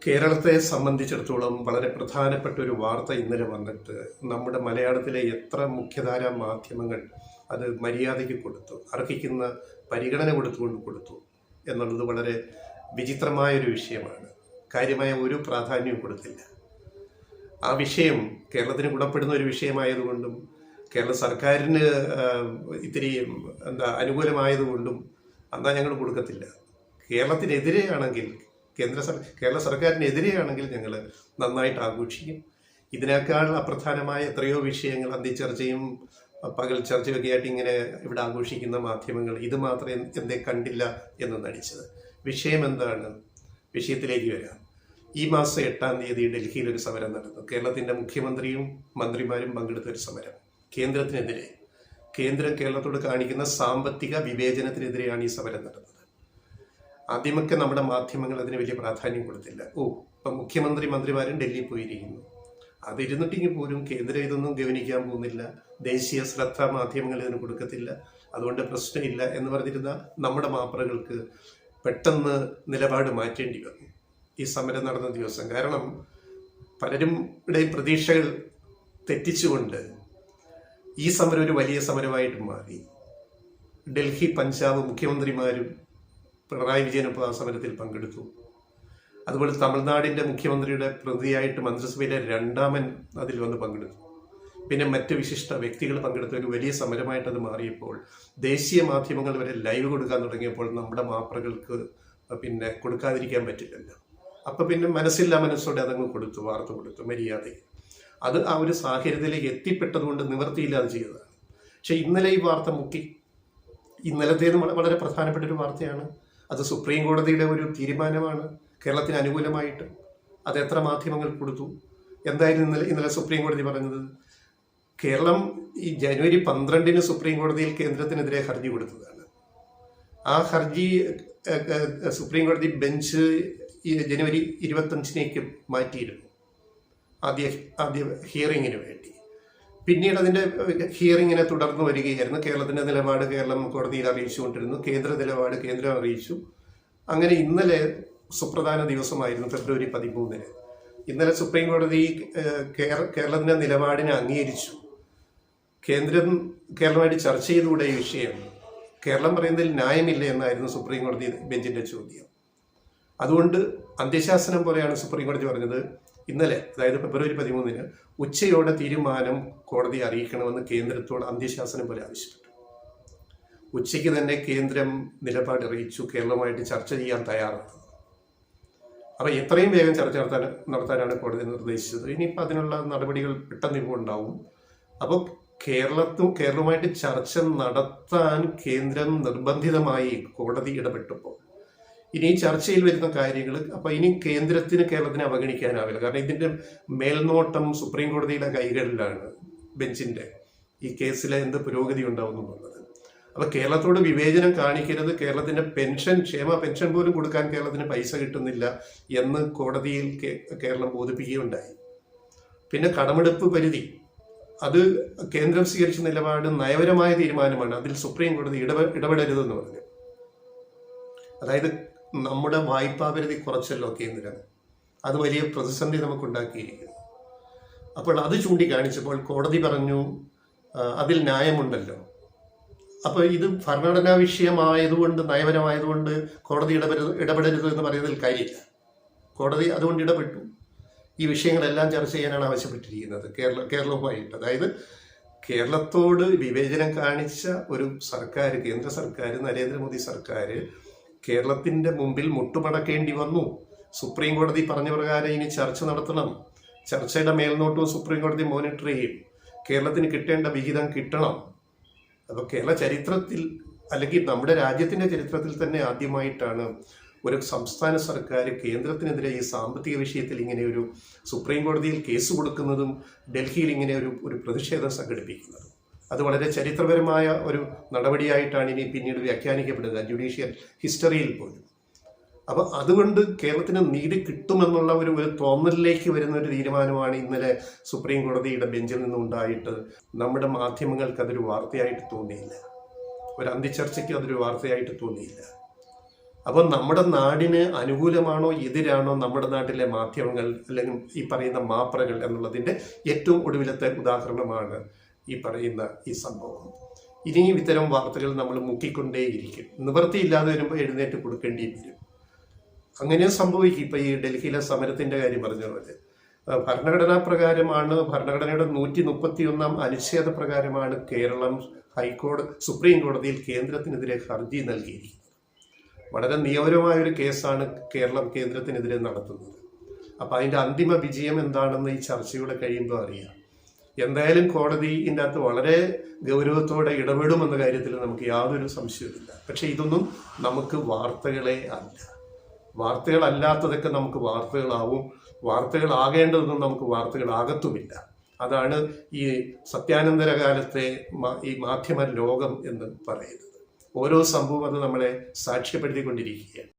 കേരളത്തെ സംബന്ധിച്ചിടത്തോളം വളരെ പ്രധാനപ്പെട്ട ഒരു വാർത്ത ഇന്നലെ വന്നിട്ട് നമ്മുടെ മലയാളത്തിലെ എത്ര മുഖ്യധാരാ മാധ്യമങ്ങൾ അത് മര്യാദയ്ക്ക് കൊടുത്തു, അർഹിക്കുന്ന പരിഗണന കൊടുത്തു എന്നുള്ളത് വളരെ വിചിത്രമായൊരു വിഷയമാണ്. കാര്യമായ ഒരു പ്രാധാന്യവും കൊടുത്തില്ല. ആ വിഷയം കേരളത്തിന് ഗുണപ്പെടുന്ന ഒരു വിഷയമായതുകൊണ്ടും കേരള സർക്കാരിന് ഇത്തിരി അനുകൂലമായതുകൊണ്ടും എന്നാൽ ഞങ്ങൾ കൊടുക്കത്തില്ല. കേരളത്തിനെതിരെയാണെങ്കിൽ കേരള സർക്കാരിനെതിരെയാണെങ്കിൽ ഞങ്ങൾ നന്നായിട്ട് ആഘോഷിക്കും. ഇതിനേക്കാൾ അപ്രധാനമായ എത്രയോ വിഷയങ്ങൾ അന്തിച്ചർച്ചയും പകൽ ചർച്ചയൊക്കെ ആയിട്ട് ഇങ്ങനെ ഇവിടെ ആഘോഷിക്കുന്ന മാധ്യമങ്ങൾ ഇത് മാത്രമേ എന്തേ കണ്ടില്ല എന്ന് നടിച്ചത്. വിഷയം എന്താണ്? വിഷയത്തിലേക്ക് വരാം. ഈ മാസം 8-ാം തീയതി ഡൽഹിയിൽ ഒരു സമരം നടന്നു. കേരളത്തിൻ്റെ മുഖ്യമന്ത്രിയും മന്ത്രിമാരും പങ്കെടുത്ത ഒരു സമരം കേന്ദ്രത്തിനെതിരെ. കേന്ദ്രം കേരളത്തോട് കാണിക്കുന്ന സാമ്പത്തിക വിവേചനത്തിനെതിരെയാണ് ഈ സമരം നടന്നത്. ആദ്യമൊക്കെ നമ്മുടെ മാധ്യമങ്ങൾ അതിന് വലിയ പ്രാധാന്യം കൊടുത്തില്ല. ഇപ്പം മന്ത്രിമാരും ഡൽഹിയിൽ പോയിരിക്കുന്നു. അതിരുന്നിട്ടെങ്കിൽ പോലും കേന്ദ്രം ഇതൊന്നും ഗവനിക്കാൻ പോകുന്നില്ല, ദേശീയ ശ്രദ്ധ മാധ്യമങ്ങൾ ഇതിന് കൊടുക്കത്തില്ല, അതുകൊണ്ട് പ്രശ്നമില്ല എന്ന് പറഞ്ഞിരുന്ന നമ്മുടെ മാപ്രകൾക്ക് പെട്ടെന്ന് നിലപാട് മാറ്റേണ്ടി വന്നു ഈ സമരം നടന്ന ദിവസം. കാരണം പലരുടെ പ്രതീക്ഷകൾ തെറ്റിച്ചുകൊണ്ട് ഈ സമരം ഒരു വലിയ സമരമായിട്ട് മാറി. ഡൽഹി, പഞ്ചാബ് മുഖ്യമന്ത്രിമാരും പിണറായി വിജയനൊപ്പം ആ സമരത്തിൽ പങ്കെടുത്തു. അതുപോലെ തമിഴ്നാടിൻ്റെ മുഖ്യമന്ത്രിയുടെ പ്രതിയായിട്ട് മന്ത്രിസഭയിലെ 2ാമൻ അതിൽ വന്ന് പങ്കെടുത്തു. പിന്നെ മറ്റ് വിശിഷ്ട വ്യക്തികൾ പങ്കെടുത്ത ഒരു വലിയ സമരമായിട്ട് അത് മാറിയപ്പോൾ ദേശീയ മാധ്യമങ്ങൾ വരെ ലൈവ് കൊടുക്കാൻ തുടങ്ങിയപ്പോൾ നമ്മുടെ മാപ്രകൾക്ക് പിന്നെ കൊടുക്കാതിരിക്കാൻ പറ്റില്ലല്ലോ. അപ്പം പിന്നെ മനസ്സോടെ അതങ്ങ് കൊടുത്തു, വാർത്ത കൊടുത്തു മര്യാദയ്ക്ക്. അത് ആ ഒരു സാഹചര്യത്തിലേക്ക് എത്തിപ്പെട്ടതുകൊണ്ട് നിവൃത്തിയില്ലാതെ ചെയ്തതാണ്. പക്ഷെ ഇന്നലെ ഈ വാർത്ത മുക്കി. ഇന്നലത്തേത് വളരെ പ്രധാനപ്പെട്ട ഒരു വാർത്തയാണ്. അത് സുപ്രീം കോടതിയുടെ ഒരു തീരുമാനമാണ് കേരളത്തിന് അനുകൂലമായിട്ട്. അത് എത്ര മാധ്യമങ്ങൾ കൊടുത്തു? എന്തായിരുന്നു ഇന്നലെ സുപ്രീം കോടതി പറഞ്ഞത്? കേരളം ഈ ജനുവരി 12-ന് സുപ്രീം കോടതിയിൽ കേന്ദ്രത്തിനെതിരെ ഹർജി കൊടുത്തതാണ്. ആ ഹർജി സുപ്രീം കോടതി ബെഞ്ച് ഈ ജനുവരി 25-ലേക്ക് മാറ്റിയിരുന്നു ആദ്യ ഹിയറിങ്ങിന് വേണ്ടി. പിന്നീട് അതിൻ്റെ ഹിയറിങ്ങിനെ തുടർന്ന് വരികയായിരുന്നു. കേരളത്തിൻ്റെ നിലപാട് കേരളം കോടതിയിൽ അറിയിച്ചുകൊണ്ടിരുന്നു, കേന്ദ്ര നിലപാട് കേന്ദ്രം അറിയിച്ചു. അങ്ങനെ ഇന്നലെ സുപ്രധാന ദിവസമായിരുന്നു, ഫെബ്രുവരി 13-ന്. ഇന്നലെ സുപ്രീം കോടതി കേരളത്തിൻ്റെ നിലപാടിനെ അംഗീകരിച്ചു. കേരളമായിട്ട് ചർച്ച ചെയ്തുകൂടെ ഈ വിഷയം? കേരളം പറയുന്നതിൽ ന്യായമില്ല എന്നായിരുന്നു സുപ്രീം കോടതി ബെഞ്ചിൻ്റെ ചോദ്യം. അതുകൊണ്ട് അന്ത്യശാസനം പോലെയാണ് സുപ്രീം കോടതി പറഞ്ഞത്. ഇന്നലെ, അതായത് ഫെബ്രുവരി 13-ന് ഉച്ചയോടെ തീരുമാനം കോടതി അറിയിക്കണമെന്ന് കേന്ദ്രത്തോട് അന്ത്യശാസനം പോലെ ആവശ്യപ്പെട്ടു. ഉച്ചയ്ക്ക് തന്നെ കേന്ദ്രം നിലപാട് അറിയിച്ചു, കേരളവുമായിട്ട് ചർച്ച ചെയ്യാൻ തയ്യാറാണ്. അപ്പോൾ എത്രയും വേഗം ചർച്ച നടത്താനാണ് കോടതി നിർദ്ദേശിച്ചത്. ഇനിയിപ്പോൾ അതിനുള്ള നടപടികൾ പെട്ടെന്ന് ഇപ്പോൾ ഉണ്ടാവും. അപ്പോൾ കേരളവുമായിട്ട് ചർച്ച നടത്താൻ കേന്ദ്രം നിർബന്ധിതമായി കോടതി ഇടപെട്ടപ്പോൾ ഇനി ചർച്ചയിൽ വരുന്ന കാര്യങ്ങൾ അപ്പോൾ ഇനി കേരളത്തിനെ അവഗണിക്കാനാവില്ല. കാരണം ഇതിൻ്റെ മേൽനോട്ടം സുപ്രീം കോടതിയുടെ കൈകളിലാണ്, ബെഞ്ചിൻ്റെ. ഈ കേസിലെ എന്ത് പുരോഗതി ഉണ്ടാവും എന്നുള്ളത്. അപ്പോൾ കേരളത്തോട് വിവേചനം കാണിക്കരുത്, കേരളത്തിൻ്റെ ക്ഷേമ പെൻഷൻ പോലും കൊടുക്കാൻ കേരളത്തിന് പൈസ കിട്ടുന്നില്ല എന്ന് കോടതിയിൽ കേരളം ബോധിപ്പിക്കുകയുണ്ടായി. പിന്നെ കടമെടുപ്പ് പരിധി, അത് കേന്ദ്രം സ്വീകരിച്ച നിലപാട് നയപരമായ തീരുമാനമാണ്, അതിൽ സുപ്രീം കോടതി ഇടപെടരുതെന്ന് പറഞ്ഞു. അതായത് നമ്മുടെ വായ്പാ പരിധി കുറച്ചല്ലോ കേന്ദ്രം, അത് വലിയ പ്രതിസന്ധി നമുക്കുണ്ടാക്കിയിരിക്കുന്നു. അപ്പോൾ അത് ചൂണ്ടിക്കാണിച്ചപ്പോൾ കോടതി പറഞ്ഞു അതിൽ ന്യായമുണ്ടല്ലോ. അപ്പോൾ ഇത് ഭരണഘടനാ വിഷയമായതുകൊണ്ട്, നയപരമായതുകൊണ്ട് കോടതി ഇടപെടരുത് എന്ന് പറയുന്നതിൽ കാര്യമില്ല. കോടതി അതുകൊണ്ട് ഇടപെട്ടു. ഈ വിഷയങ്ങളെല്ലാം ചർച്ച ചെയ്യാനാണ് ആവശ്യപ്പെട്ടിരിക്കുന്നത് കേരളവുമായിട്ട്. അതായത് കേരളത്തോട് വിവേചനം കാണിച്ച ഒരു സർക്കാർ, കേന്ദ്ര സർക്കാർ, നരേന്ദ്രമോദി സർക്കാർ കേരളത്തിൻ്റെ മുമ്പിൽ മുട്ടുമടക്കേണ്ടി വന്നു. സുപ്രീം കോടതി പറഞ്ഞ പ്രകാരം ഇനി ചർച്ച നടത്തണം. ചർച്ചയുടെ മേൽനോട്ടവും സുപ്രീം കോടതി മോണിറ്റർ ചെയ്യും. കേരളത്തിന് കിട്ടേണ്ട വിഹിതം കിട്ടണം. അപ്പോൾ കേരള ചരിത്രത്തിൽ, അല്ലെങ്കിൽ നമ്മുടെ രാജ്യത്തിൻ്റെ ചരിത്രത്തിൽ തന്നെ ആദ്യമായിട്ടാണ് ഒരു സംസ്ഥാന സർക്കാർ കേന്ദ്രത്തിനെതിരെ ഈ സാമ്പത്തിക വിഷയത്തിൽ ഇങ്ങനെ ഒരു സുപ്രീം കോടതിയിൽ കേസ് കൊടുക്കുന്നതും ഡൽഹിയിൽ ഇങ്ങനെ ഒരു പ്രതിഷേധം സംഘടിപ്പിക്കുന്നതും. അത് വളരെ ചരിത്രപരമായ ഒരു നടപടിയായിട്ടാണ് ഇനി പിന്നീട് വ്യാഖ്യാനിക്കപ്പെടുക ജുഡീഷ്യൽ ഹിസ്റ്ററിയിൽ പോലും. അപ്പോൾ അതുകൊണ്ട് കേരളത്തിന് നീതി കിട്ടുമെന്നുള്ള ഒരു തോന്നലിലേക്ക് വരുന്ന ഒരു തീരുമാനമാണ് ഇന്നലെ സുപ്രീം കോടതിയുടെ ബെഞ്ചിൽ നിന്നുണ്ടായിട്ട്. നമ്മുടെ മാധ്യമങ്ങൾക്ക് അതൊരു വാർത്തയായിട്ട് തോന്നിയില്ല, ഒരു അന്തിച്ചർച്ചയ്ക്ക് അതൊരു വാർത്തയായിട്ട് തോന്നിയില്ല. അപ്പോൾ നമ്മുടെ നാടിന് അനുകൂലമാണോ എതിരാണോ നമ്മുടെ നാട്ടിലെ മാധ്യമങ്ങൾ അല്ലെങ്കിൽ ഈ പറയുന്ന മാപ്രകൾ എന്നുള്ളതിൻ്റെ ഏറ്റവും ഒടുവിലത്തെ ഉദാഹരണമാണ് ഈ പറയുന്ന ഈ സംഭവം. ഇനിയും ഇത്തരം വാർത്തകൾ നമ്മൾ മുക്കിക്കൊണ്ടേയിരിക്കും. നിവൃത്തിയില്ലാതെ വരുമ്പോൾ എഴുന്നേറ്റ് കൊടുക്കേണ്ടി വരും. അങ്ങനെ സംഭവിക്കും. ഇപ്പം ഈ ഡൽഹിയിലെ സമരത്തിൻ്റെ കാര്യം പറഞ്ഞ പോലെ ഭരണഘടനാ പ്രകാരമാണ്, ഭരണഘടനയുടെ 131 അനുച്ഛേദ പ്രകാരമാണ് കേരളം സുപ്രീം കോടതിയിൽ കേന്ദ്രത്തിനെതിരെ ഹർജി നൽകിയിരിക്കുന്നത്. വളരെ നിയമപരമായൊരു കേസാണ് കേരളം കേന്ദ്രത്തിനെതിരെ നടത്തുന്നത്. അപ്പം അതിൻ്റെ അന്തിമ വിജയം എന്താണെന്ന് ഈ ചർച്ചയുടെ കഴിയുമ്പോൾ അറിയാം. എന്തായാലും കോടതി ഇതിൻ്റെ അകത്ത് വളരെ ഗൗരവത്തോടെ ഇടപെടുമെന്ന കാര്യത്തിൽ നമുക്ക് യാതൊരു സംശയവുമില്ല. പക്ഷേ ഇതൊന്നും നമുക്ക് വാർത്തകളെ അല്ല. വാർത്തകളല്ലാത്തതൊക്കെ നമുക്ക് വാർത്തകളാവും. വാർത്തകളാകേണ്ടതൊന്നും നമുക്ക് വാർത്തകളാകത്തുമില്ല. അതാണ് ഈ സത്യാനന്തര കാലത്തെ ഈ മാധ്യമ ലോകം എന്ന് പറയുന്നത്. ഓരോ സംഭവം അത് നമ്മളെ സാക്ഷ്യപ്പെടുത്തിക്കൊണ്ടിരിക്കുകയാണ്.